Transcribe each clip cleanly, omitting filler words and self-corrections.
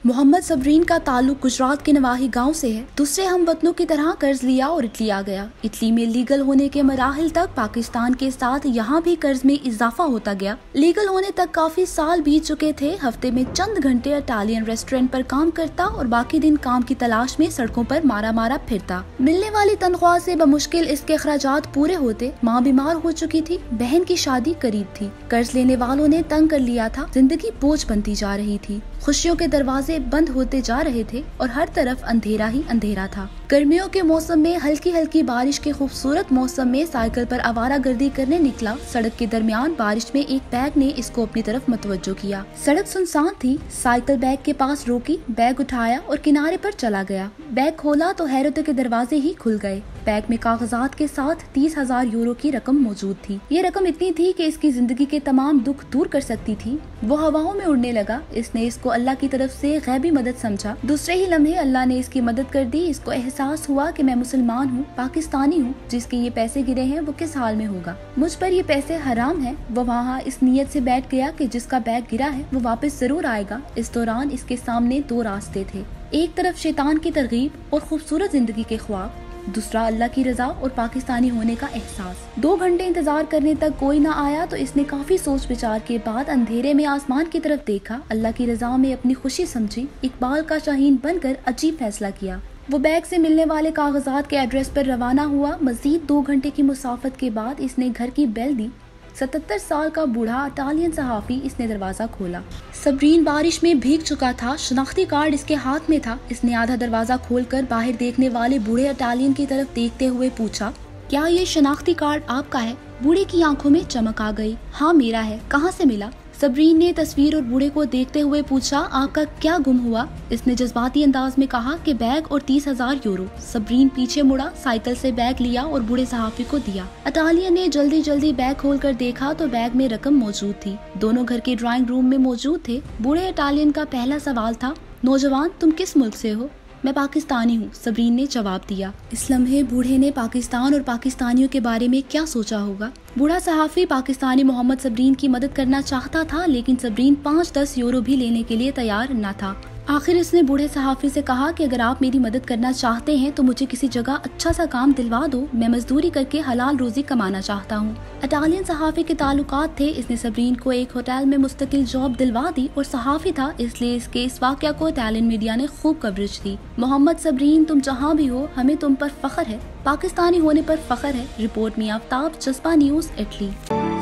محمد صبرین کا تعلق گجرات کے نواحی گاؤں سے ہے۔ دوسرے ہم وطنوں کی طرح قرض لیا اور اٹلی آ گیا۔ اٹلی میں لیگل ہونے کے مراحل تک پاکستان کے ساتھ یہاں بھی قرض میں اضافہ ہوتا گیا۔ لیگل ہونے تک کافی سال بیت چکے تھے۔ ہفتے میں چند گھنٹے اٹالین ریسٹورینٹ پر کام کرتا اور باقی دن کام کی تلاش میں سڑکوں پر مارا مارا پھرتا۔ ملنے والی تنخواہ سے بمشکل اس کے اخراجات پورے ہوتے۔ ماں بیمار ہو چکی تھی، بہن کی شادی قریب تھی، قرض لینے والوں نے تنگ کر لیا تھا، زندگی بوجھ بنتی جا رہی تھی، خوشیوں کے دروازے بند ہوتے جا رہے تھے اور ہر طرف اندھیرا ہی اندھیرا تھا۔ گرمیوں کے موسم میں ہلکی ہلکی بارش کے خوبصورت موسم میں سائیکل پر آوارہ گردی کرنے نکلا۔ سڑک کے درمیان بارش میں ایک بیگ نے اس کو اپنی طرف متوجہ کیا۔ سڑک سنسان تھی، سائیکل بیگ کے پاس روکی، بیگ اٹھایا اور کنارے پر چلا گیا۔ بیگ کھولا تو حیرتوں کے دروازے ہی کھل گئے۔ بیگ میں کاغذات کے ساتھ 30,000 یورو کی رقم موجود تھی۔ یہ رقم اتنی تھی کہ اس کی زندگی کے تمام دکھ دور کر سکتی تھی۔ وہ ہواؤں میں اڑنے لگا۔ اس نے اس کو اللہ کی طرف سے غیبی مدد سمجھا۔ دوسرے ہی لمحے اللہ نے اس کی مدد کر دی۔ اس کو احساس ہوا کہ میں مسلمان ہوں، پاکستانی ہوں، جس کے یہ پیسے گرے ہیں وہ کس حال میں ہوگا، مجھ پر یہ پیسے حرام ہیں۔ وہ وہاں اس نیت سے بیٹھ گیا کہ جس کا بیگ گرا ہے وہ واپس ضرور آئے گا۔ اس دوران اس کے سامنے دو راستے تھے، ایک طرف شیطان کی ترغیب اور خوبصورت زندگی کے خواب، دوسرا اللہ کی رضا اور پاکستانی ہونے کا احساس۔ 2 گھنٹے انتظار کرنے تک کوئی نہ آیا تو اس نے کافی سوچ بچار کے بعد اندھیرے میں آسمان کی طرف دیکھا، اللہ کی رضا میں اپنی خوشی سمجھی، اقبال کا شاہین بن کر عجیب فیصلہ کیا۔ وہ بیگ سے ملنے والے کاغذات کے ایڈریس پر روانہ ہوا۔ مزید 2 گھنٹے کی مسافت کے بعد اس نے گھر کی بیل دی۔ 77 سال کا بوڑھا اٹالین صحافی، اس نے دروازہ کھولا۔ صبرین بارش میں بھیگ چکا تھا، شناختی کارڈ اس کے ہاتھ میں تھا۔ اس نے آدھا دروازہ کھول کر باہر دیکھنے والے بوڑھے اٹالین کی طرف دیکھتے ہوئے پوچھا، کیا یہ شناختی کارڈ آپ کا ہے؟ بوڑھے کی آنکھوں میں چمک آ گئی۔ ہاں میرا ہے، کہاں سے ملا؟ صبرین نے تصویر اور بوڑھے کو دیکھتے ہوئے پوچھا، آپ کا کیا گم ہوا؟ اس نے جذباتی انداز میں کہا کہ بیگ اور 30,000 یورو۔ صبرین پیچھے مڑا، سائیکل سے بیگ لیا اور بوڑھے صحافی کو دیا۔ اٹالین نے جلدی جلدی بیگ کھول کر دیکھا تو بیگ میں رقم موجود تھی۔ دونوں گھر کے ڈرائنگ روم میں موجود تھے۔ بوڑھے اٹالین کا پہلا سوال تھا، نوجوان تم کس ملک سے ہو؟ میں پاکستانی ہوں، صبرین نے جواب دیا۔ اس لمحے بوڑھے نے پاکستان اور پاکستانیوں کے بارے میں کیا سوچا ہوگا؟ بوڑھا صحافی پاکستانی محمد صبرین کی مدد کرنا چاہتا تھا، لیکن صبرین 5-10 یورو بھی لینے کے لیے تیار نہ تھا۔ آخر اس نے بوڑھے صحافی سے کہا کہ اگر آپ میری مدد کرنا چاہتے ہیں تو مجھے کسی جگہ اچھا سا کام دلوا دو، میں مزدوری کر کے حلال روزی کمانا چاہتا ہوں۔ اٹالین صحافی کے تعلقات تھے، اس نے صبرین کو ایک ہوٹل میں مستقل جاب دلوا دی اور صحافی تھا، اس لیے اس کے اس واقعہ کو اٹالین میڈیا نے خوب کوریج دی۔ محمد صبرین تم جہاں بھی ہو، ہمیں تم پر فخر ہے، پاکستانی ہونے پر فخر ہے۔ رپورٹ میں آفتاب، جذبہ نیوز، اٹلی۔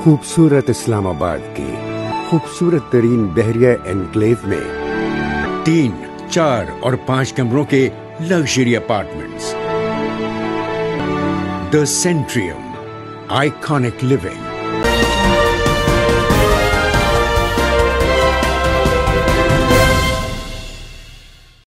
خوبصورت اسلام آباد کی خوبصورت ترین بحریہ انکلیو میں 3، 4 اور 5 کمروں کے لگژری اپارٹمنٹس۔ دی سینٹریم، آئیکانک لیونگ۔